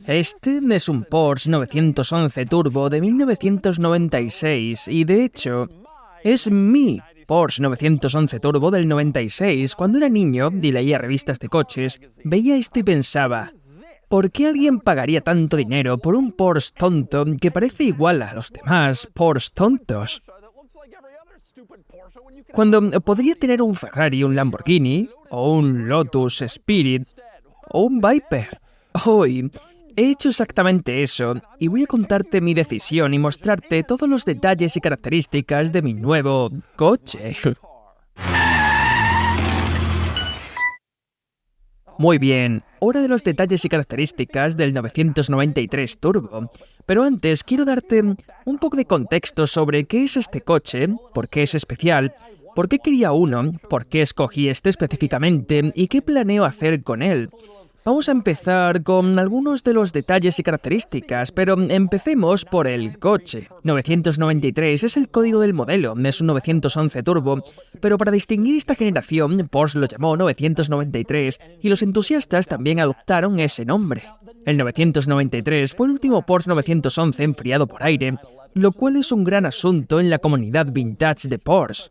Este es un Porsche 911 Turbo de 1996 y de hecho es mi Porsche 911 Turbo del 96. Cuando era niño y leía revistas de coches, veía esto y pensaba, ¿por qué alguien pagaría tanto dinero por un Porsche tonto que parece igual a los demás Porsche tontos? Cuando podría tener un Ferrari, un Lamborghini, o un Lotus Spirit, o un Viper. Hoy he hecho exactamente eso, y voy a contarte mi decisión y mostrarte todos los detalles y características de mi nuevo coche. Muy bien, hora de los detalles y características del 993 Turbo. Pero antes quiero darte un poco de contexto sobre qué es este coche, por qué es especial, por qué quería uno, por qué escogí este específicamente y qué planeo hacer con él. Vamos a empezar con algunos de los detalles y características, pero empecemos por el coche. 993 es el código del modelo, es un 911 Turbo, pero para distinguir esta generación, Porsche lo llamó 993 y los entusiastas también adoptaron ese nombre. El 993 fue el último Porsche 911 enfriado por aire, lo cual es un gran asunto en la comunidad vintage de Porsche.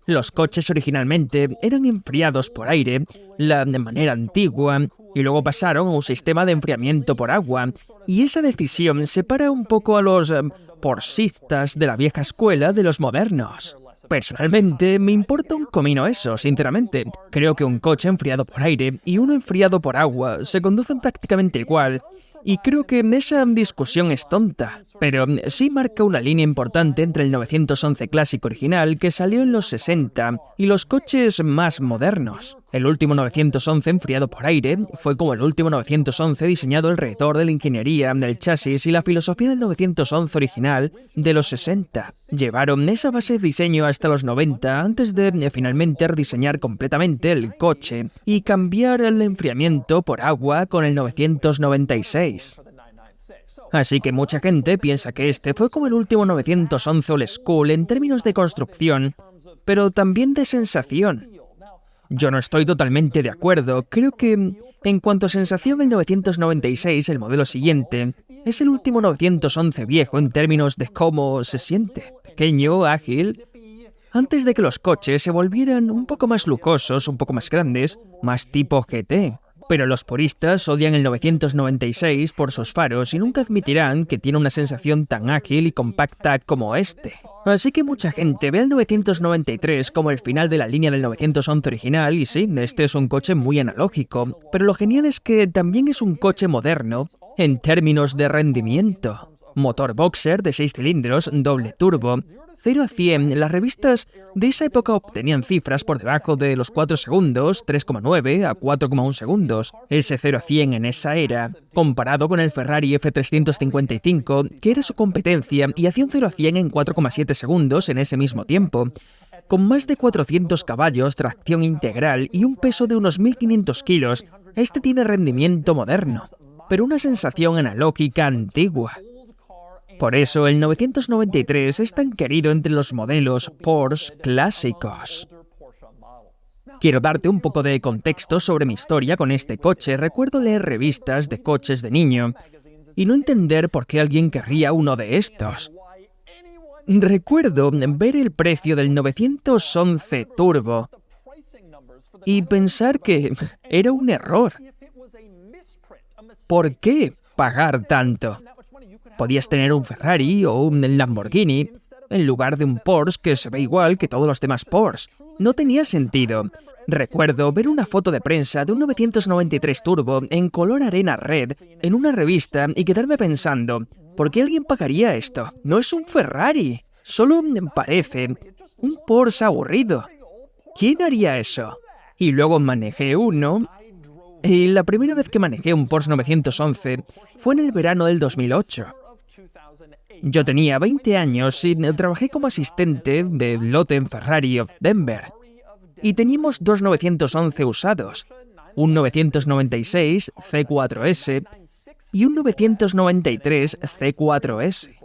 Los coches originalmente eran enfriados por aire, de manera antigua, y luego pasaron a un sistema de enfriamiento por agua, y esa decisión separa un poco a los porsistas de la vieja escuela de los modernos. Personalmente, me importa un comino eso, sinceramente. Creo que un coche enfriado por aire y uno enfriado por agua se conducen prácticamente igual, y creo que esa discusión es tonta, pero sí marca una línea importante entre el 911 clásico original que salió en los 60 y los coches más modernos. El último 911 enfriado por aire fue como el último 911 diseñado alrededor de la ingeniería, del chasis y la filosofía del 911 original de los 60. Llevaron esa base de diseño hasta los 90 antes de finalmente rediseñar completamente el coche y cambiar el enfriamiento por agua con el 996. Así que mucha gente piensa que este fue como el último 911 old school en términos de construcción, pero también de sensación. Yo no estoy totalmente de acuerdo. Creo que, en cuanto a sensación, el 996, el modelo siguiente, es el último 911 viejo en términos de cómo se siente. Pequeño, ágil. Antes de que los coches se volvieran un poco más lujosos, un poco más grandes, más tipo GT. Pero los puristas odian el 996 por sus faros y nunca admitirán que tiene una sensación tan ágil y compacta como este. Así que mucha gente ve al 993 como el final de la línea del 911 original y sí, este es un coche muy analógico, pero lo genial es que también es un coche moderno en términos de rendimiento. Motor boxer de 6 cilindros, doble turbo. 0 a 100, las revistas de esa época obtenían cifras por debajo de los 4 segundos, 3,9 a 4,1 segundos. Ese 0 a 100 en esa era, comparado con el Ferrari F355, que era su competencia y hacía un 0 a 100 en 4,7 segundos en ese mismo tiempo. Con más de 400 caballos, tracción integral y un peso de unos 1.500 kilos, este tiene rendimiento moderno, pero una sensación analógica antigua. Por eso el 993 es tan querido entre los modelos Porsche clásicos. Quiero darte un poco de contexto sobre mi historia con este coche. Recuerdo leer revistas de coches de niño y no entender por qué alguien querría uno de estos. Recuerdo ver el precio del 911 Turbo y pensar que era un error. ¿Por qué pagar tanto? Podías tener un Ferrari o un Lamborghini en lugar de un Porsche que se ve igual que todos los demás Porsche. No tenía sentido. Recuerdo ver una foto de prensa de un 993 Turbo en color arena red en una revista y quedarme pensando, ¿por qué alguien pagaría esto? No es un Ferrari, solo parece un Porsche aburrido. ¿Quién haría eso? Y luego manejé uno. Y la primera vez que manejé un Porsche 911 fue en el verano del 2008. Yo tenía 20 años y trabajé como asistente de lote en Ferrari of Denver. Y teníamos dos 911 usados, un 996 C4S y un 993 C4S.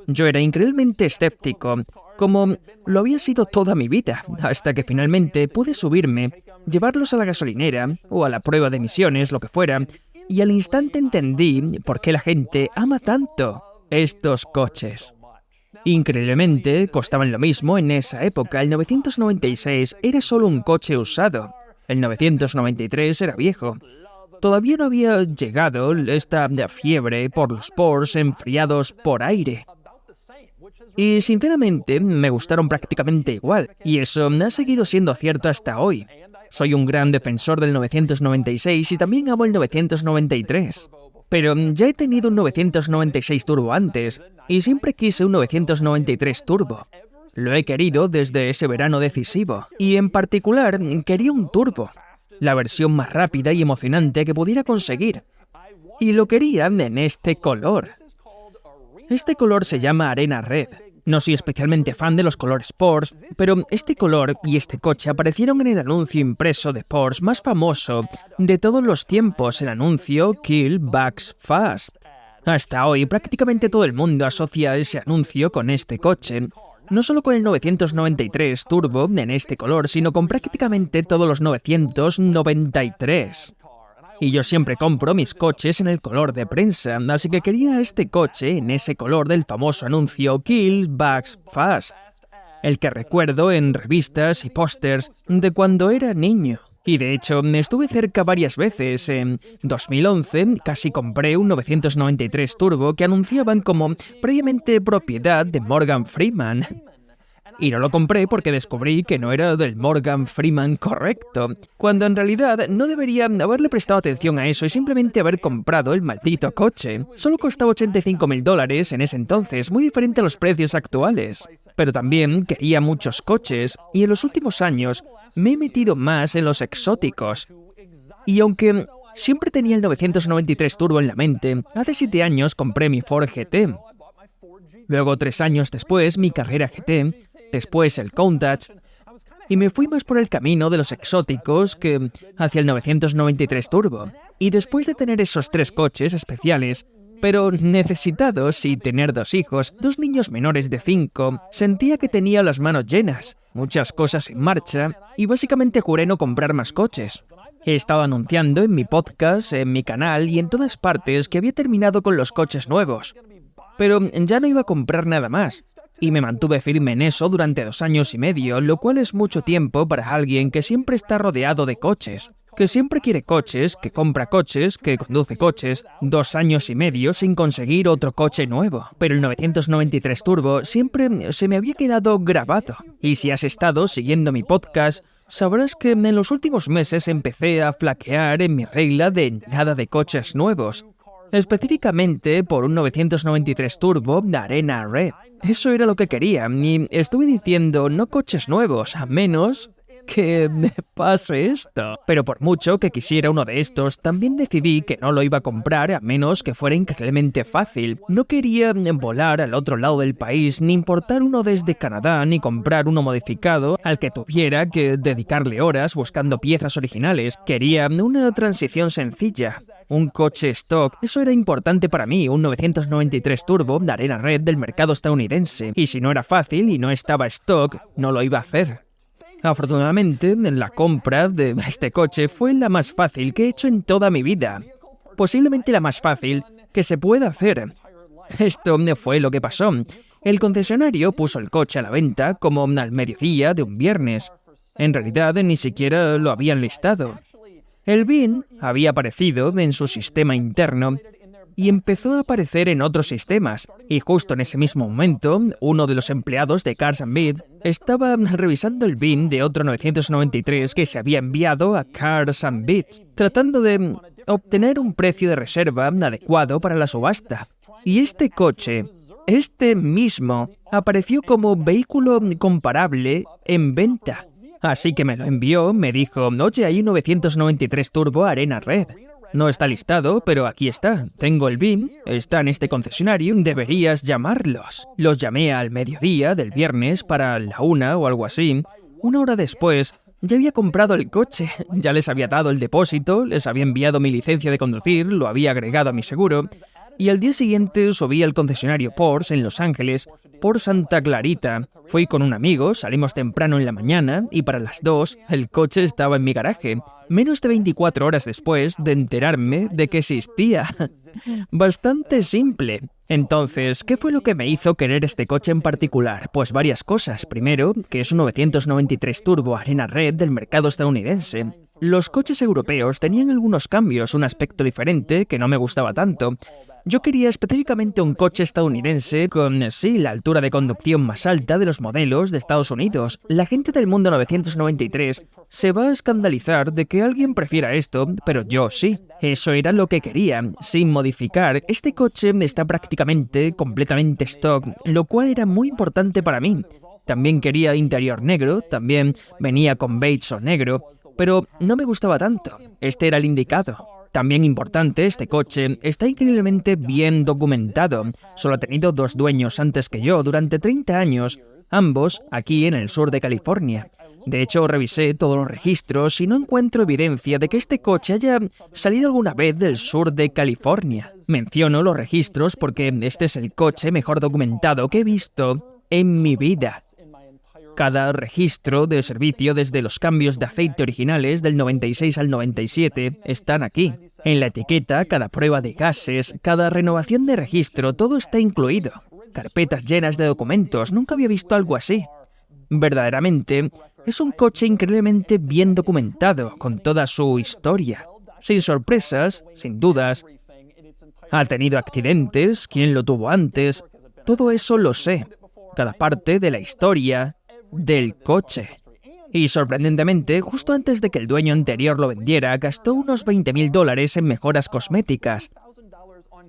Yo era increíblemente escéptico, como lo había sido toda mi vida, hasta que finalmente pude subirme, llevarlos a la gasolinera o a la prueba de emisiones, lo que fuera, y al instante entendí por qué la gente ama tanto estos coches. Increíblemente, costaban lo mismo en esa época. El 996 era solo un coche usado. El 993 era viejo. Todavía no había llegado esta fiebre por los Porsche enfriados por aire. Y sinceramente me gustaron prácticamente igual, y eso ha seguido siendo cierto hasta hoy. Soy un gran defensor del 996 y también amo el 993. Pero ya he tenido un 996 Turbo antes, y siempre quise un 993 Turbo. Lo he querido desde ese verano decisivo, y en particular quería un Turbo, la versión más rápida y emocionante que pudiera conseguir. Y lo quería en este color. Este color se llama Arena Red. No soy especialmente fan de los colores Porsche, pero este color y este coche aparecieron en el anuncio impreso de Porsche más famoso de todos los tiempos, el anuncio Kill Bugs Fast. Hasta hoy, prácticamente todo el mundo asocia ese anuncio con este coche, no solo con el 993 Turbo en este color, sino con prácticamente todos los 993. Y yo siempre compro mis coches en el color de prensa, así que quería este coche en ese color del famoso anuncio Kill Bugs Fast, el que recuerdo en revistas y pósters de cuando era niño. Y de hecho, estuve cerca varias veces. En 2011 casi compré un 993 Turbo que anunciaban como previamente propiedad de Morgan Freeman. Y no lo compré porque descubrí que no era del Morgan Freeman correcto, cuando en realidad no debería haberle prestado atención a eso y simplemente haber comprado el maldito coche. Solo costaba $85.000 en ese entonces, muy diferente a los precios actuales. Pero también quería muchos coches, y en los últimos años me he metido más en los exóticos. Y aunque siempre tenía el 993 Turbo en la mente, hace 7 años compré mi Ford GT. Luego, 3 años después, mi Carrera GT, después el Countach, y me fui más por el camino de los exóticos que hacia el 993 Turbo. Y después de tener esos 3 coches especiales, pero necesitados y tener 2 hijos, 2 niños menores de 5, sentía que tenía las manos llenas, muchas cosas en marcha, y básicamente juré no comprar más coches. He estado anunciando en mi podcast, en mi canal y en todas partes que había terminado con los coches nuevos. Pero ya no iba a comprar nada más. Y me mantuve firme en eso durante 2 años y medio, lo cual es mucho tiempo para alguien que siempre está rodeado de coches, que siempre quiere coches, que compra coches, que conduce coches. 2 años y medio sin conseguir otro coche nuevo. Pero el 993 Turbo siempre se me había quedado grabado. Y si has estado siguiendo mi podcast, sabrás que en los últimos meses empecé a flaquear en mi regla de nada de coches nuevos. Específicamente por un 993 Turbo de Arena Red. Eso era lo que quería, y estuve diciendo no coches nuevos, a menos que me pase esto. Pero por mucho que quisiera uno de estos, también decidí que no lo iba a comprar a menos que fuera increíblemente fácil. No quería volar al otro lado del país, ni importar uno desde Canadá, ni comprar uno modificado al que tuviera que dedicarle horas buscando piezas originales. Quería una transición sencilla. Un coche stock, eso era importante para mí, un 993 Turbo de Arena Red del mercado estadounidense. Y si no era fácil y no estaba stock, no lo iba a hacer. Afortunadamente, la compra de este coche fue la más fácil que he hecho en toda mi vida. Posiblemente la más fácil que se pueda hacer. Esto fue lo que pasó. El concesionario puso el coche a la venta como al mediodía de un viernes. En realidad, ni siquiera lo habían listado. El VIN había aparecido en su sistema interno y empezó a aparecer en otros sistemas. Y justo en ese mismo momento, uno de los empleados de Cars and Bit estaba revisando el VIN de otro 993 que se había enviado a Cars and Bit, tratando de obtener un precio de reserva adecuado para la subasta. Y este coche, este mismo, apareció como vehículo comparable en venta. Así que me lo envió, me dijo, oye, hay un 993 Turbo Arena Red. No está listado, pero aquí está. Tengo el VIN, está en este concesionario, deberías llamarlos. Los llamé al mediodía del viernes para la 1 o algo así. 1 hora después, ya había comprado el coche, ya les había dado el depósito, les había enviado mi licencia de conducir, lo había agregado a mi seguro. Y al día siguiente subí al concesionario Porsche en Los Ángeles, por Santa Clarita. Fui con un amigo, salimos temprano en la mañana y para las 2 el coche estaba en mi garaje, menos de 24 horas después de enterarme de que existía. Bastante simple. Entonces, ¿qué fue lo que me hizo querer este coche en particular? Pues varias cosas. Primero, que es un 993 Turbo Arena Red del mercado estadounidense. Los coches europeos tenían algunos cambios, un aspecto diferente que no me gustaba tanto. Yo quería específicamente un coche estadounidense con, sí, la altura de conducción más alta de los modelos de Estados Unidos. La gente del mundo 993 se va a escandalizar de que alguien prefiera esto, pero yo sí. Eso era lo que quería, sin modificar. Este coche está prácticamente completamente stock, lo cual era muy importante para mí. También quería interior negro, también venía con beige o negro, pero no me gustaba tanto. Este era el indicado. También importante, este coche está increíblemente bien documentado. Solo ha tenido 2 dueños antes que yo durante 30 años, ambos aquí en el sur de California. De hecho, revisé todos los registros y no encuentro evidencia de que este coche haya salido alguna vez del sur de California. Menciono los registros porque este es el coche mejor documentado que he visto en mi vida. Cada registro de servicio, desde los cambios de aceite originales del 96 al 97, están aquí. En la etiqueta, cada prueba de gases, cada renovación de registro, todo está incluido. Carpetas llenas de documentos, nunca había visto algo así. Verdaderamente, es un coche increíblemente bien documentado, con toda su historia. Sin sorpresas, sin dudas. Ha tenido accidentes, quién lo tuvo antes, todo eso lo sé. Cada parte de la historia del coche. Y sorprendentemente, justo antes de que el dueño anterior lo vendiera, gastó unos $20,000 en mejoras cosméticas.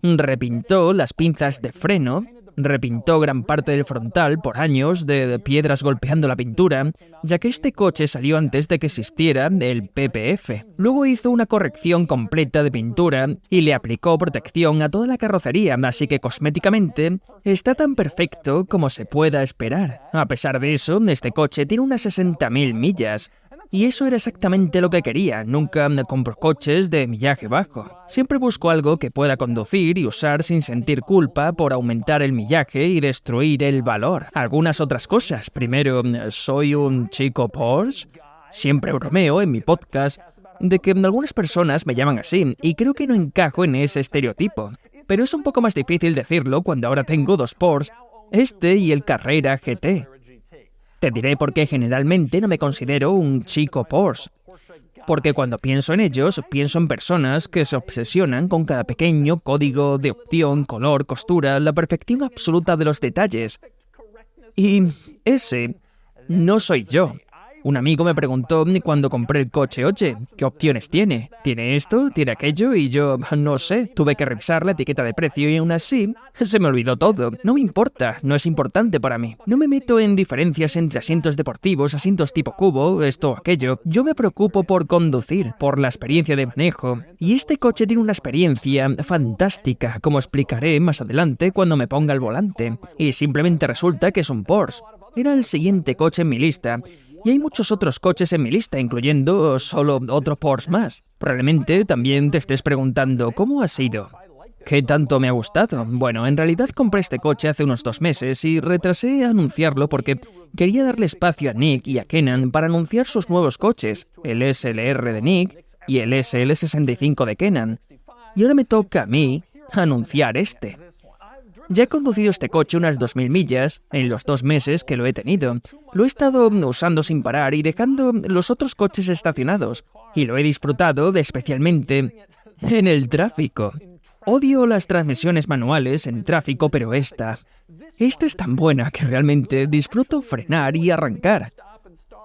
Repintó las pinzas de freno, repintó gran parte del frontal por años de piedras golpeando la pintura, ya que este coche salió antes de que existiera el PPF. Luego hizo una corrección completa de pintura y le aplicó protección a toda la carrocería, así que cosméticamente está tan perfecto como se pueda esperar. A pesar de eso, este coche tiene unas 60.000 millas. Y eso era exactamente lo que quería. Nunca compro coches de millaje bajo. Siempre busco algo que pueda conducir y usar sin sentir culpa por aumentar el millaje y destruir el valor. Algunas otras cosas. Primero, soy un chico Porsche. Siempre bromeo en mi podcast de que algunas personas me llaman así y creo que no encajo en ese estereotipo. Pero es un poco más difícil decirlo cuando ahora tengo 2 Porsche, este y el Carrera GT. Te diré por qué generalmente no me considero un chico Porsche. Porque cuando pienso en ellos, pienso en personas que se obsesionan con cada pequeño código de opción, color, costura, la perfección absoluta de los detalles. Y ese no soy yo. Un amigo me preguntó cuando compré el coche, oye, ¿qué opciones tiene? ¿Tiene esto? ¿Tiene aquello? Y yo, no sé, tuve que revisar la etiqueta de precio y aún así se me olvidó todo. No me importa, no es importante para mí. No me meto en diferencias entre asientos deportivos, asientos tipo cubo, esto o aquello. Yo me preocupo por conducir, por la experiencia de manejo. Y este coche tiene una experiencia fantástica, como explicaré más adelante cuando me ponga al volante. Y simplemente resulta que es un Porsche. Era el siguiente coche en mi lista. Y hay muchos otros coches en mi lista, incluyendo solo otro Porsche más. Probablemente también te estés preguntando, ¿cómo ha sido? ¿Qué tanto me ha gustado? Bueno, en realidad compré este coche hace unos 2 meses y retrasé anunciarlo porque quería darle espacio a Nick y a Kenan para anunciar sus nuevos coches, el SLR de Nick y el SL65 de Kenan. Y ahora me toca a mí anunciar este. Ya he conducido este coche unas 2.000 millas en los 2 meses que lo he tenido. Lo he estado usando sin parar y dejando los otros coches estacionados. Y lo he disfrutado especialmente en el tráfico. Odio las transmisiones manuales en tráfico, pero esta es tan buena que realmente disfruto frenar y arrancar.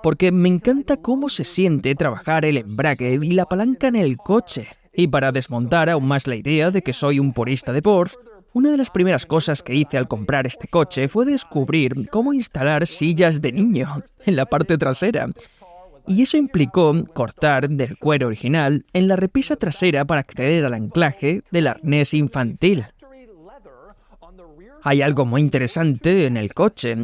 Porque me encanta cómo se siente trabajar el embrague y la palanca en el coche. Y para desmontar aún más la idea de que soy un purista de Porsche, una de las primeras cosas que hice al comprar este coche fue descubrir cómo instalar sillas de niño en la parte trasera. Y eso implicó cortar del cuero original en la repisa trasera para acceder al anclaje del arnés infantil. Hay algo muy interesante en el coche.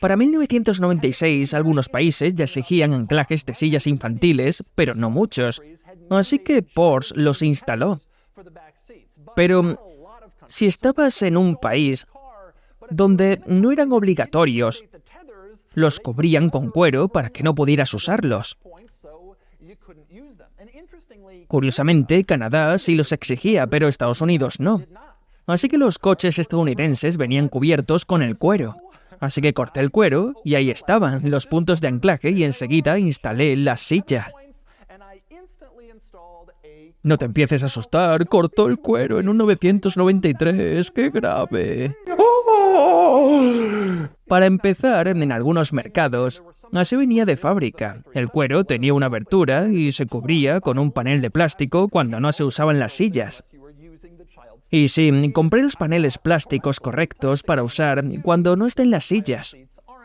Para 1996, algunos países ya exigían anclajes de sillas infantiles, pero no muchos. Así que Porsche los instaló. Pero Si estabas en un país donde no eran obligatorios, los cubrían con cuero para que no pudieras usarlos. Curiosamente, Canadá sí los exigía, pero Estados Unidos no. Así que los coches estadounidenses venían cubiertos con el cuero. Así que corté el cuero y ahí estaban los puntos de anclaje y enseguida instalé la silla. No te empieces a asustar, cortó el cuero en un 993, ¡qué grave! Para empezar, en algunos mercados, así venía de fábrica. El cuero tenía una abertura y se cubría con un panel de plástico cuando no se usaban las sillas. Y sí, compré los paneles plásticos correctos para usar cuando no estén las sillas,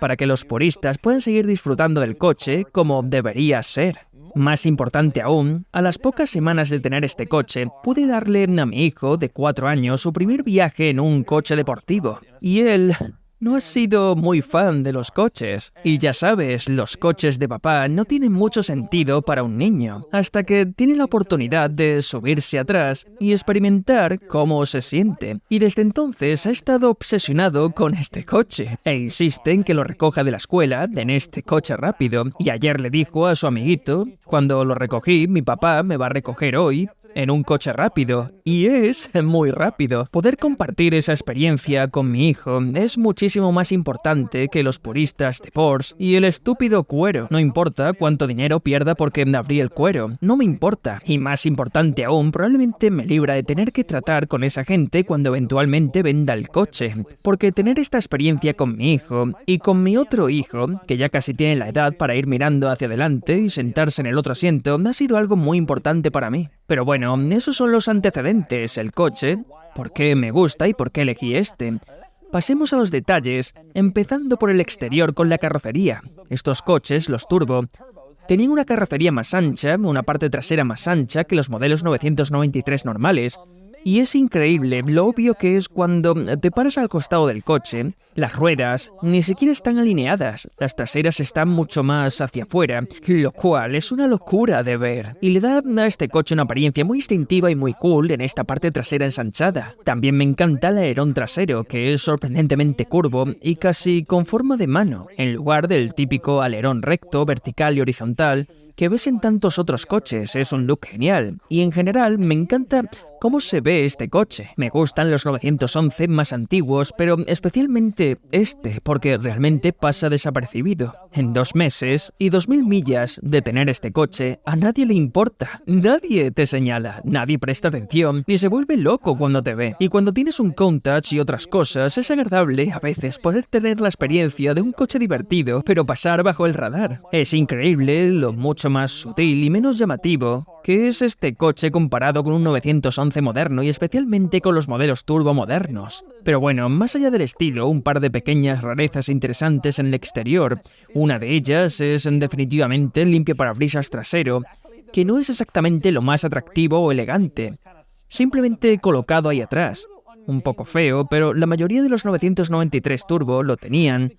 para que los puristas puedan seguir disfrutando del coche como debería ser. Más importante aún, a las pocas semanas de tener este coche, pude darle a mi hijo de 4 años su primer viaje en un coche deportivo. Y él no ha sido muy fan de los coches. Y ya sabes, los coches de papá no tienen mucho sentido para un niño, hasta que tiene la oportunidad de subirse atrás y experimentar cómo se siente. Y desde entonces ha estado obsesionado con este coche, e insiste en que lo recoja de la escuela en este coche rápido. Y ayer le dijo a su amiguito, cuando lo recogí, mi papá me va a recoger hoy en un coche rápido, y es muy rápido. Poder compartir esa experiencia con mi hijo es muchísimo más importante que los puristas de Porsche y el estúpido cuero. No importa cuánto dinero pierda porque abrí el cuero, no me importa. Y más importante aún, probablemente me libra de tener que tratar con esa gente cuando eventualmente venda el coche. Porque tener esta experiencia con mi hijo y con mi otro hijo, que ya casi tiene la edad para ir mirando hacia adelante y sentarse en el otro asiento, ha sido algo muy importante para mí. Pero bueno, esos son los antecedentes, el coche, por qué me gusta y por qué elegí este. Pasemos a los detalles, empezando por el exterior con la carrocería. Estos coches, los turbo, tenían una carrocería más ancha, una parte trasera más ancha que los modelos 993 normales. Y es increíble lo obvio que es cuando te paras al costado del coche, las ruedas ni siquiera están alineadas, las traseras están mucho más hacia afuera, lo cual es una locura de ver. Y le da a este coche una apariencia muy distintiva y muy cool en esta parte trasera ensanchada. También me encanta el alerón trasero, que es sorprendentemente curvo y casi con forma de mano, en lugar del típico alerón recto, vertical y horizontal que ves en tantos otros coches. Es un look genial. Y en general me encanta cómo se ve este coche. Me gustan los 911 más antiguos, pero especialmente este, porque realmente pasa desapercibido. En 2 meses y 2000 millas de tener este coche, a nadie le importa. Nadie te señala, nadie presta atención, ni se vuelve loco cuando te ve. Y cuando tienes un Countach y otras cosas, es agradable a veces poder tener la experiencia de un coche divertido, pero pasar bajo el radar. Es increíble lo mucho más sutil y menos llamativo que es este coche comparado con un 911 moderno y especialmente con los modelos turbo modernos. Pero bueno, más allá del estilo, un par de pequeñas rarezas interesantes en el exterior. Una de ellas es definitivamente el limpiaparabrisas trasero, que no es exactamente lo más atractivo o elegante, simplemente colocado ahí atrás. Un poco feo, pero la mayoría de los 993 turbo lo tenían,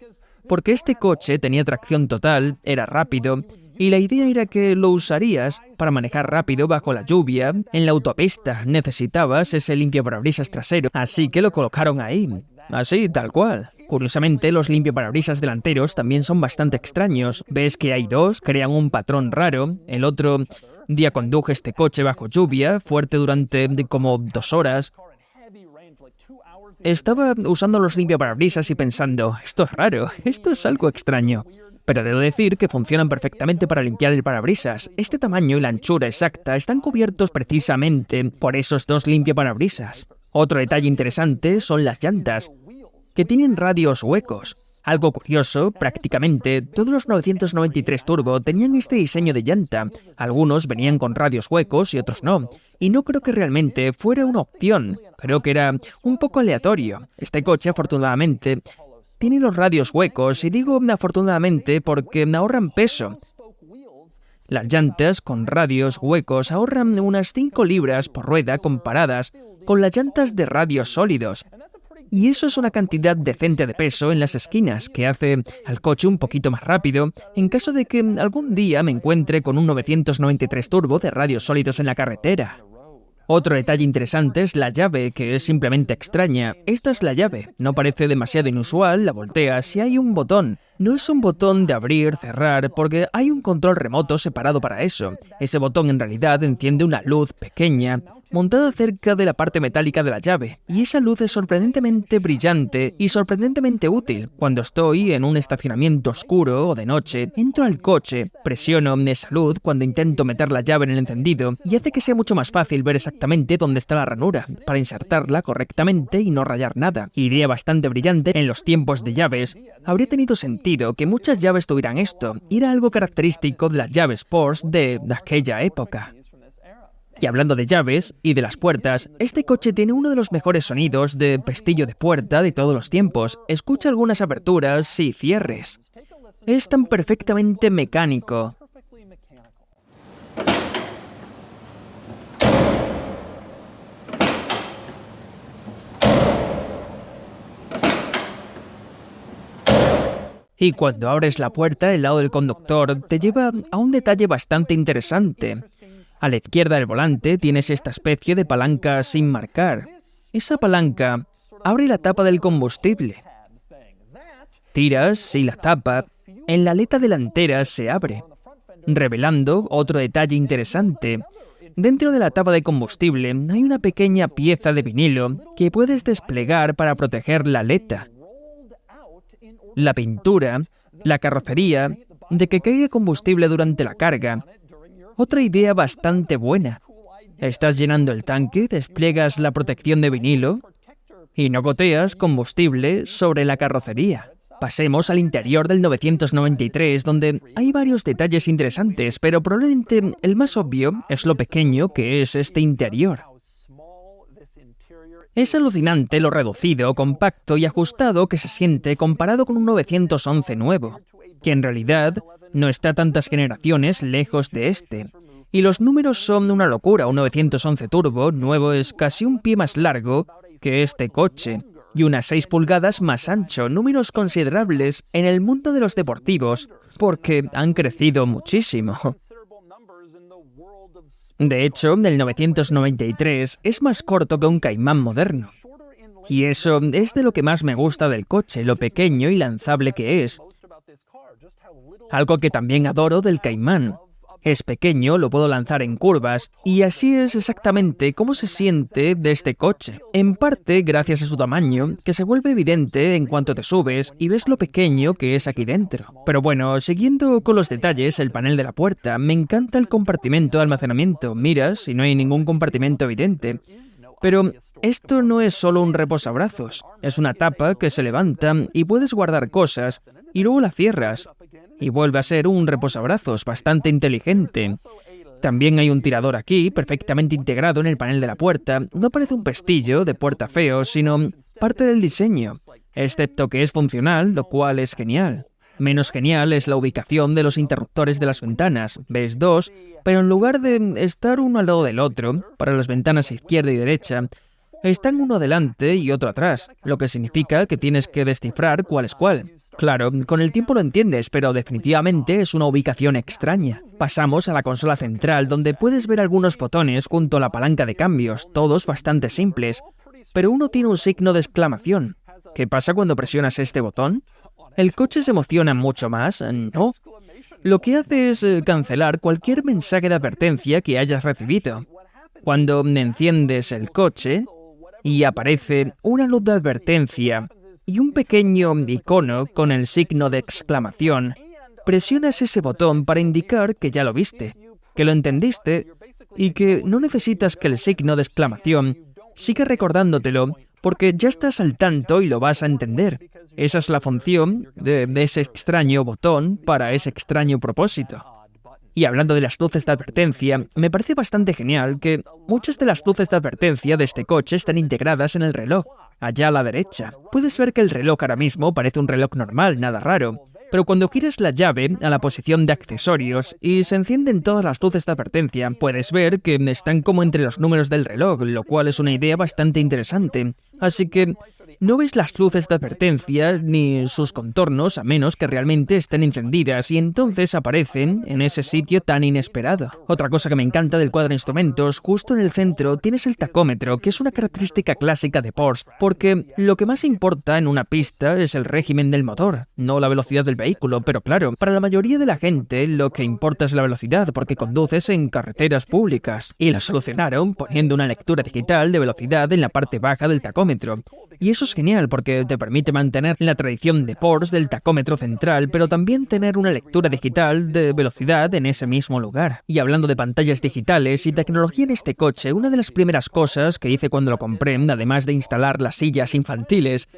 porque este coche tenía tracción total, era rápido, y la idea era que lo usarías para manejar rápido bajo la lluvia. En la autopista necesitabas ese limpiaparabrisas trasero, así que lo colocaron ahí. Así, tal cual. Curiosamente, los limpiaparabrisas delanteros también son bastante extraños. Ves que hay 2, crean un patrón raro. El otro día conduje este coche bajo lluvia, fuerte durante como 2 horas. Estaba usando los limpiaparabrisas y pensando, esto es raro, esto es algo extraño. Pero debo decir que funcionan perfectamente para limpiar el parabrisas. Este tamaño y la anchura exacta están cubiertos precisamente por esos 2 limpiaparabrisas. Otro detalle interesante son las llantas, que tienen radios huecos. Algo curioso, prácticamente todos los 993 Turbo tenían este diseño de llanta. Algunos venían con radios huecos y otros no. Y no creo que realmente fuera una opción. Creo que era un poco aleatorio. Este coche, afortunadamente, tiene los radios huecos, y digo afortunadamente porque ahorran peso. Las llantas con radios huecos ahorran unas 5 libras por rueda comparadas con las llantas de radios sólidos. Y eso es una cantidad decente de peso en las esquinas que hace al coche un poquito más rápido en caso de que algún día me encuentre con un 993 Turbo de radios sólidos en la carretera. Otro detalle interesante es la llave, que es simplemente extraña. Esta es la llave, no parece demasiado inusual, la volteas y hay un botón. No es un botón de abrir, cerrar, porque hay un control remoto separado para eso. Ese botón en realidad enciende una luz pequeña, montada cerca de la parte metálica de la llave, y esa luz es sorprendentemente brillante y sorprendentemente útil. Cuando estoy en un estacionamiento oscuro o de noche, entro al coche, presiono esa luz cuando intento meter la llave en el encendido y hace que sea mucho más fácil ver exactamente dónde está la ranura, para insertarla correctamente y no rayar nada. Iría bastante brillante en los tiempos de llaves. Habría tenido sentido que muchas llaves tuvieran esto, y era algo característico de las llaves Porsche de aquella época. Y hablando de llaves y de las puertas, este coche tiene uno de los mejores sonidos de pestillo de puerta de todos los tiempos. Escucha algunas aperturas y cierres. Es tan perfectamente mecánico. Y cuando abres la puerta, el lado del conductor te lleva a un detalle bastante interesante. A la izquierda del volante tienes esta especie de palanca sin marcar. Esa palanca abre la tapa del combustible. Tiras y la tapa en la aleta delantera se abre, revelando otro detalle interesante. Dentro de la tapa de combustible hay una pequeña pieza de vinilo que puedes desplegar para proteger la aleta. La pintura, la carrocería, de que caiga combustible durante la carga. Otra idea bastante buena. Estás llenando el tanque, despliegas la protección de vinilo y no goteas combustible sobre la carrocería. Pasemos al interior del 993, donde hay varios detalles interesantes, pero probablemente el más obvio es lo pequeño que es este interior. Es alucinante lo reducido, compacto y ajustado que se siente comparado con un 911 nuevo, que en realidad no está tantas generaciones lejos de este. Y los números son una locura. Un 911 Turbo nuevo es casi un pie más largo que este coche, y unas 6 pulgadas más ancho, números considerables en el mundo de los deportivos, porque han crecido muchísimo. De hecho, el 993 es más corto que un Caimán moderno. Y eso es de lo que más me gusta del coche, lo pequeño y lanzable que es. Algo que también adoro del Caimán. Es pequeño, lo puedo lanzar en curvas, y así es exactamente cómo se siente de este coche. En parte gracias a su tamaño, que se vuelve evidente en cuanto te subes y ves lo pequeño que es aquí dentro. Pero bueno, siguiendo con los detalles, el panel de la puerta, me encanta el compartimento de almacenamiento. Miras y no hay ningún compartimento evidente. Pero esto no es solo un reposabrazos, es una tapa que se levanta y puedes guardar cosas, y luego la cierras. Y vuelve a ser un reposabrazos bastante inteligente. También hay un tirador aquí, perfectamente integrado en el panel de la puerta. No parece un pestillo de puerta feo, sino parte del diseño, excepto que es funcional, lo cual es genial. Menos genial es la ubicación de los interruptores de las ventanas. Ves dos, pero en lugar de estar uno al lado del otro, para las ventanas izquierda y derecha, están uno delante y otro atrás, lo que significa que tienes que descifrar cuál es cuál. Claro, con el tiempo lo entiendes, pero definitivamente es una ubicación extraña. Pasamos a la consola central, donde puedes ver algunos botones junto a la palanca de cambios, todos bastante simples, pero uno tiene un signo de exclamación. ¿Qué pasa cuando presionas este botón? ¿El coche se emociona mucho más? No. Lo que hace es cancelar cualquier mensaje de advertencia que hayas recibido. Cuando enciendes el coche y aparece una luz de advertencia y un pequeño icono con el signo de exclamación, presionas ese botón para indicar que ya lo viste, que lo entendiste y que no necesitas que el signo de exclamación siga recordándotelo porque ya estás al tanto y lo vas a entender. Esa es la función de ese extraño botón para ese extraño propósito. Y hablando de las luces de advertencia, me parece bastante genial que muchas de las luces de advertencia de este coche están integradas en el reloj, allá a la derecha. Puedes ver que el reloj ahora mismo parece un reloj normal, nada raro, pero cuando giras la llave a la posición de accesorios y se encienden todas las luces de advertencia, puedes ver que están como entre los números del reloj, lo cual es una idea bastante interesante. Así que No ves las luces de advertencia ni sus contornos a menos que realmente estén encendidas y entonces aparecen en ese sitio tan inesperado. Otra cosa que me encanta del cuadro de instrumentos, justo en el centro tienes el tacómetro, que es una característica clásica de Porsche, porque lo que más importa en una pista es el régimen del motor, no la velocidad del vehículo, pero claro, para la mayoría de la gente lo que importa es la velocidad porque conduces en carreteras públicas, y la solucionaron poniendo una lectura digital de velocidad en la parte baja del tacómetro. Y eso es genial porque te permite mantener la tradición de Porsche del tacómetro central, pero también tener una lectura digital de velocidad en ese mismo lugar. Y hablando de pantallas digitales y tecnología en este coche, una de las primeras cosas que hice cuando lo compré, además de instalar las sillas infantiles,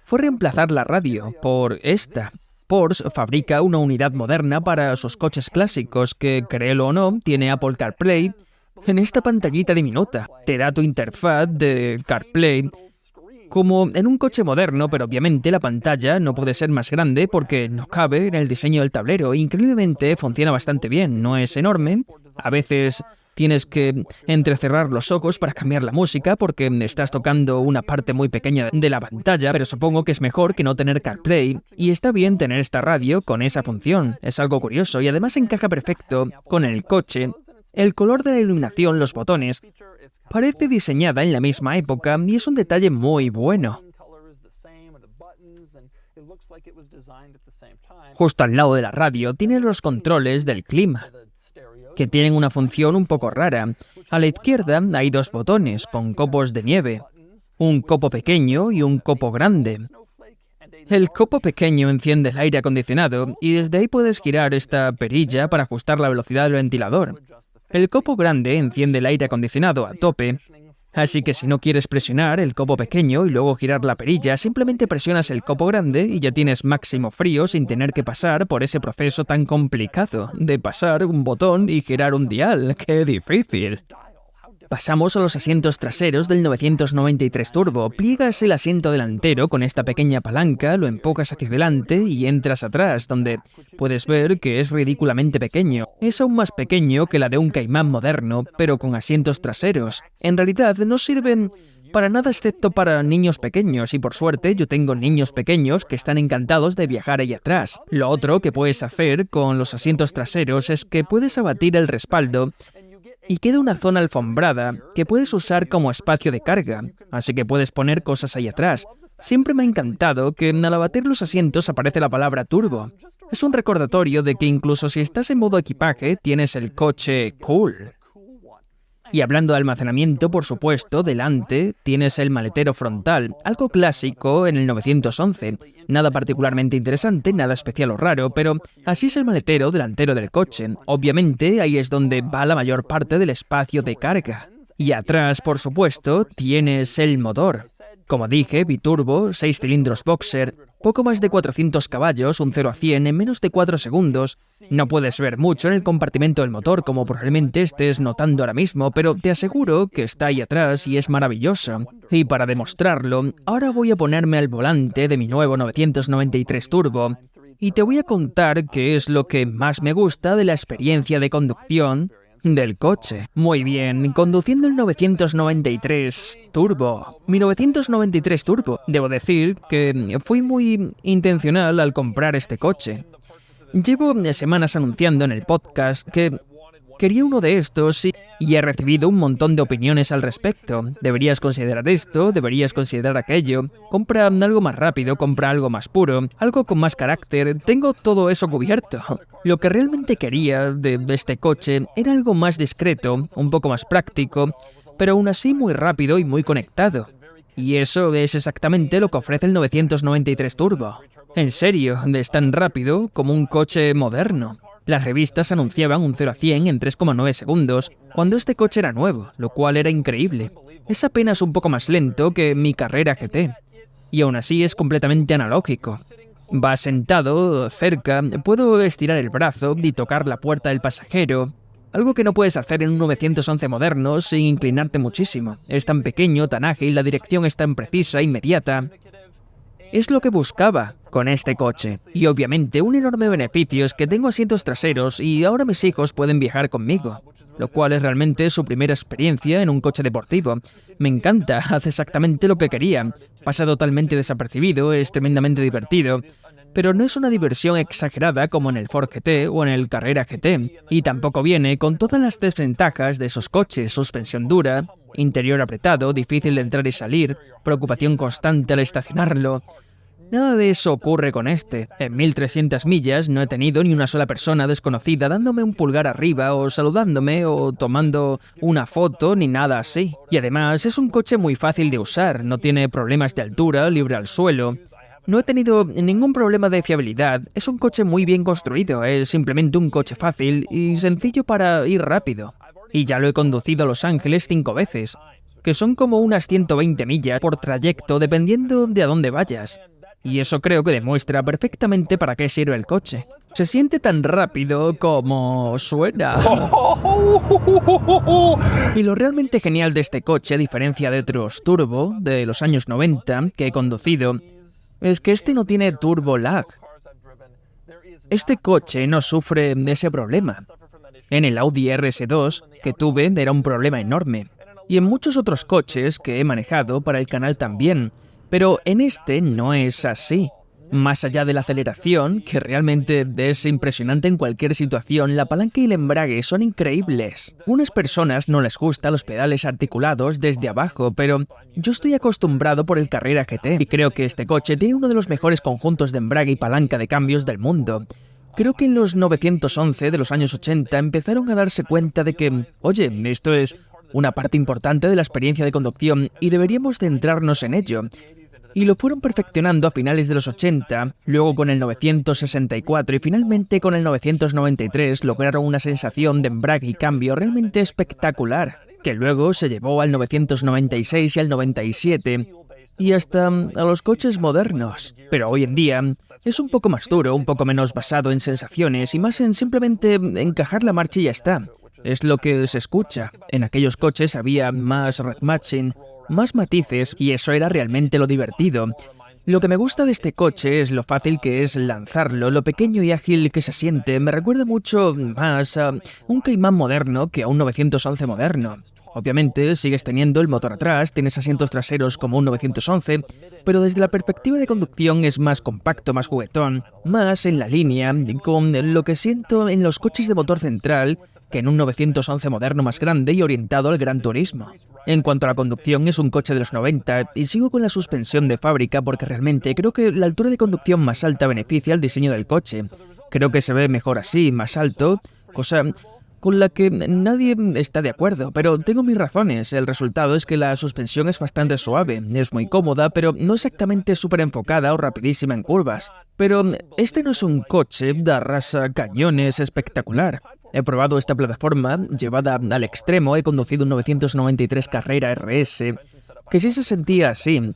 fue reemplazar la radio por esta. Porsche fabrica una unidad moderna para sus coches clásicos que, créelo o no, tiene Apple CarPlay en esta pantallita diminuta. Te da tu interfaz de CarPlay como en un coche moderno, pero obviamente la pantalla no puede ser más grande porque no cabe en el diseño del tablero. Increíblemente funciona bastante bien, no es enorme. A veces tienes que entrecerrar los ojos para cambiar la música porque estás tocando una parte muy pequeña de la pantalla, pero supongo que es mejor que no tener CarPlay. Y está bien tener esta radio con esa función, es algo curioso y además encaja perfecto con el coche. El color de la iluminación, los botones, parece diseñada en la misma época y es un detalle muy bueno. Justo al lado de la radio tiene los controles del clima, que tienen una función un poco rara. A la izquierda hay dos botones con copos de nieve, un copo pequeño y un copo grande. El copo pequeño enciende el aire acondicionado y desde ahí puedes girar esta perilla para ajustar la velocidad del ventilador. El copo grande enciende el aire acondicionado a tope, así que si no quieres presionar el copo pequeño y luego girar la perilla, simplemente presionas el copo grande y ya tienes máximo frío sin tener que pasar por ese proceso tan complicado de pasar un botón y girar un dial. ¡Qué difícil! Pasamos a los asientos traseros del 993 Turbo. Pliegas el asiento delantero con esta pequeña palanca, lo empujas hacia adelante y entras atrás, donde puedes ver que es ridículamente pequeño. Es aún más pequeño que la de un Cayman moderno, pero con asientos traseros. En realidad no sirven para nada excepto para niños pequeños, y por suerte yo tengo niños pequeños que están encantados de viajar ahí atrás. Lo otro que puedes hacer con los asientos traseros es que puedes abatir el respaldo y queda una zona alfombrada que puedes usar como espacio de carga, así que puedes poner cosas ahí atrás. Siempre me ha encantado que al abatir los asientos aparece la palabra turbo. Es un recordatorio de que incluso si estás en modo equipaje, tienes el coche cool. Y hablando de almacenamiento, por supuesto, delante tienes el maletero frontal, algo clásico en el 911. Nada particularmente interesante, nada especial o raro, pero así es el maletero delantero del coche. Obviamente, ahí es donde va la mayor parte del espacio de carga. Y atrás, por supuesto, tienes el motor. Como dije, biturbo, 6 cilindros boxer, poco más de 400 caballos, un 0 a 100 en menos de 4 segundos. No puedes ver mucho en el compartimento del motor, como probablemente estés notando ahora mismo, pero te aseguro que está ahí atrás y es maravilloso. Y para demostrarlo, ahora voy a ponerme al volante de mi nuevo 993 Turbo y te voy a contar qué es lo que más me gusta de la experiencia de conducción del coche. Muy bien, conduciendo el 993 Turbo. Mi 993 Turbo. Debo decir que fui muy intencional al comprar este coche. Llevo semanas anunciando en el podcast que quería uno de estos y he recibido un montón de opiniones al respecto. Deberías considerar esto, deberías considerar aquello. Compra algo más rápido, compra algo más puro, algo con más carácter. Tengo todo eso cubierto. Lo que realmente quería de este coche era algo más discreto, un poco más práctico, pero aún así muy rápido y muy conectado. Y eso es exactamente lo que ofrece el 993 Turbo. En serio, es tan rápido como un coche moderno. Las revistas anunciaban un 0 a 100 en 3,9 segundos, cuando este coche era nuevo, lo cual era increíble. Es apenas un poco más lento que mi Carrera GT, y aún así es completamente analógico. Va sentado cerca, puedo estirar el brazo y tocar la puerta del pasajero, algo que no puedes hacer en un 911 moderno sin inclinarte muchísimo. Es tan pequeño, tan ágil, la dirección es tan precisa, inmediata. Es lo que buscaba con este coche. Y obviamente un enorme beneficio es que tengo asientos traseros y ahora mis hijos pueden viajar conmigo. lo cual es realmente su primera experiencia en un coche deportivo. Me encanta, hace exactamente lo que quería. Pasa totalmente desapercibido, es tremendamente divertido. Pero no es una diversión exagerada como en el Ford GT o en el Carrera GT, y tampoco viene con todas las desventajas de esos coches: suspensión dura, interior apretado, difícil de entrar y salir, preocupación constante al estacionarlo. Nada de eso ocurre con este. En 1300 millas no he tenido ni una sola persona desconocida dándome un pulgar arriba o saludándome o tomando una foto ni nada así. Y además es un coche muy fácil de usar, no tiene problemas de altura, libre al suelo. No he tenido ningún problema de fiabilidad, es un coche muy bien construido, es simplemente un coche fácil y sencillo para ir rápido. Y ya lo he conducido a Los Ángeles 5 veces, que son como unas 120 millas por trayecto dependiendo de a dónde vayas. Y eso creo que demuestra perfectamente para qué sirve el coche. Se siente tan rápido como suena. Y lo realmente genial de este coche, a diferencia de otros turbo de los años 90 que he conducido, es que este no tiene turbo lag. Este coche no sufre de ese problema. En el Audi RS2 que tuve era un problema enorme. Y en muchos otros coches que he manejado para el canal también. Pero en este no es así. Más allá de la aceleración, que realmente es impresionante en cualquier situación, la palanca y el embrague son increíbles. A unas personas no les gustan los pedales articulados desde abajo, pero yo estoy acostumbrado por el Carrera GT y creo que este coche tiene uno de los mejores conjuntos de embrague y palanca de cambios del mundo. Creo que en los 911 de los años 80 empezaron a darse cuenta de que, oye, esto es una parte importante de la experiencia de conducción y deberíamos centrarnos en ello. Y lo fueron perfeccionando a finales de los 80, luego con el 964 y finalmente con el 993 lograron una sensación de embrague y cambio realmente espectacular, que luego se llevó al 996 y al 97 y hasta a los coches modernos. Pero hoy en día es un poco más duro, un poco menos basado en sensaciones y más en simplemente encajar la marcha y ya está. Es lo que se escucha. En aquellos coches había más red matching, más matices, y eso era realmente lo divertido. Lo que me gusta de este coche es lo fácil que es lanzarlo, lo pequeño y ágil que se siente. Me recuerda mucho más a un Cayman moderno que a un 911 moderno. Obviamente sigues teniendo el motor atrás, tienes asientos traseros como un 911, pero desde la perspectiva de conducción es más compacto, más juguetón, más en la línea con lo que siento en los coches de motor central que en un 911 moderno más grande y orientado al gran turismo. En cuanto a la conducción, es un coche de los 90 y sigo con la suspensión de fábrica porque realmente creo que la altura de conducción más alta beneficia al diseño del coche. Creo que se ve mejor así, más alto, cosa con la que nadie está de acuerdo, pero tengo mis razones. El resultado es que la suspensión es bastante suave, es muy cómoda, pero no exactamente súper enfocada o rapidísima en curvas. Pero este no es un coche de arrasa cañones espectacular. He probado esta plataforma llevada al extremo, he conducido un 993 Carrera RS, que sí se sentía así.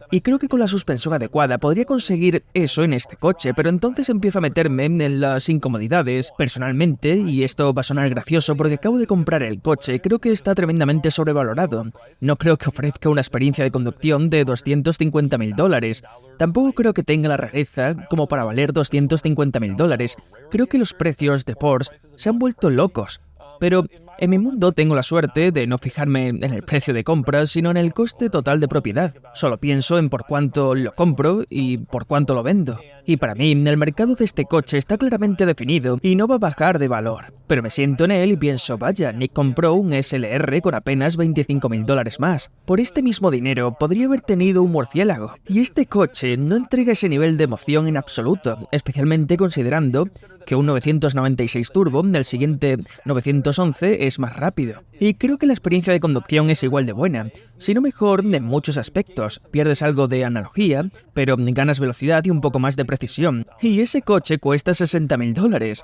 Y creo que con la suspensión adecuada podría conseguir eso en este coche, pero entonces empiezo a meterme en las incomodidades personalmente, y esto va a sonar gracioso porque acabo de comprar el coche, creo que está tremendamente sobrevalorado. No creo que ofrezca una experiencia de conducción de $250.000. Tampoco creo que tenga la rareza como para valer $250.000. Creo que los precios de Porsche se han vuelto locos. Pero en mi mundo tengo la suerte de no fijarme en el precio de compra, sino en el coste total de propiedad. Solo pienso en por cuánto lo compro y por cuánto lo vendo. Y para mí, el mercado de este coche está claramente definido y no va a bajar de valor. Pero me siento en él y pienso, vaya, Nick compró un SLR con apenas $25.000 más. Por este mismo dinero podría haber tenido un murciélago. Y este coche no entrega ese nivel de emoción en absoluto, especialmente considerando que un 996 Turbo del siguiente 911 es más rápido. Y creo que la experiencia de conducción es igual de buena, si no mejor en muchos aspectos. Pierdes algo de analogía, pero ganas velocidad y un poco más de precisión. Y ese coche cuesta $60.000.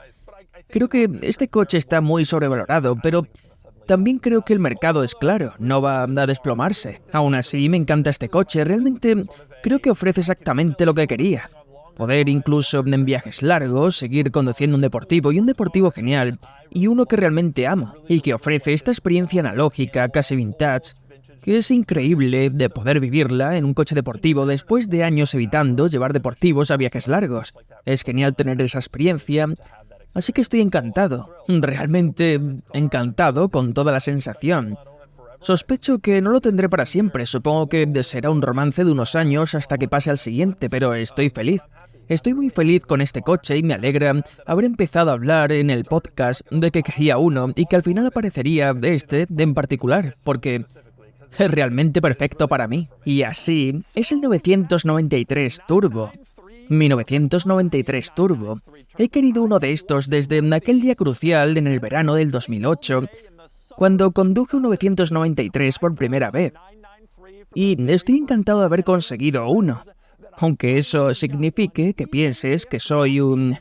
Creo que este coche está muy sobrevalorado, pero también creo que el mercado es claro, no va a desplomarse. Aún así, me encanta este coche, realmente creo que ofrece exactamente lo que quería. Poder incluso en viajes largos, seguir conduciendo un deportivo, y un deportivo genial, y uno que realmente amo, y que ofrece esta experiencia analógica, casi vintage, que es increíble de poder vivirla en un coche deportivo después de años evitando llevar deportivos a viajes largos. Es genial tener esa experiencia, Así que estoy encantado, realmente encantado con toda la sensación. Sospecho que no lo tendré para siempre, supongo que será un romance de unos años hasta que pase al siguiente, pero estoy feliz. Estoy muy feliz con este coche y me alegra haber empezado a hablar en el podcast de que quería uno y que al final aparecería este en particular, porque es realmente perfecto para mí. Y así es el 993 Turbo. Mi 993 Turbo. He querido uno de estos desde aquel día crucial en el verano del 2008, cuando conduje un 993 por primera vez. Y estoy encantado de haber conseguido uno. Aunque eso signifique que pienses que soy un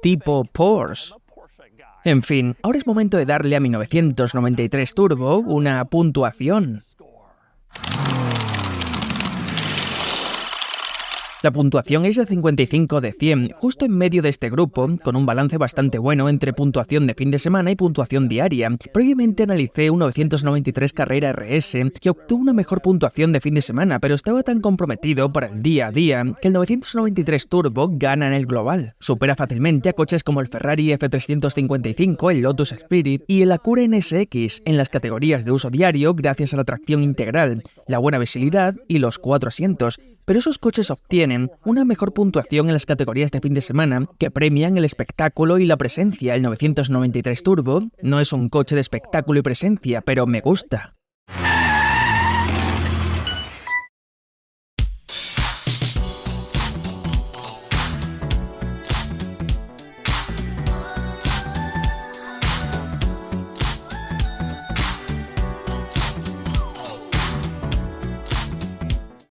tipo Porsche. En fin, ahora es momento de darle a mi 993 Turbo una puntuación. La puntuación es de 55 de 100, justo en medio de este grupo, con un balance bastante bueno entre puntuación de fin de semana y puntuación diaria. Previamente analicé un 993 Carrera RS que obtuvo una mejor puntuación de fin de semana, pero estaba tan comprometido para el día a día que el 993 Turbo gana en el global. Supera fácilmente a coches como el Ferrari F355, el Lotus Spirit y el Acura NSX en las categorías de uso diario gracias a la tracción integral, la buena visibilidad y los 4 asientos. Pero esos coches obtienen una mejor puntuación en las categorías de fin de semana que premian el espectáculo y la presencia. El 993 Turbo no es un coche de espectáculo y presencia, pero me gusta.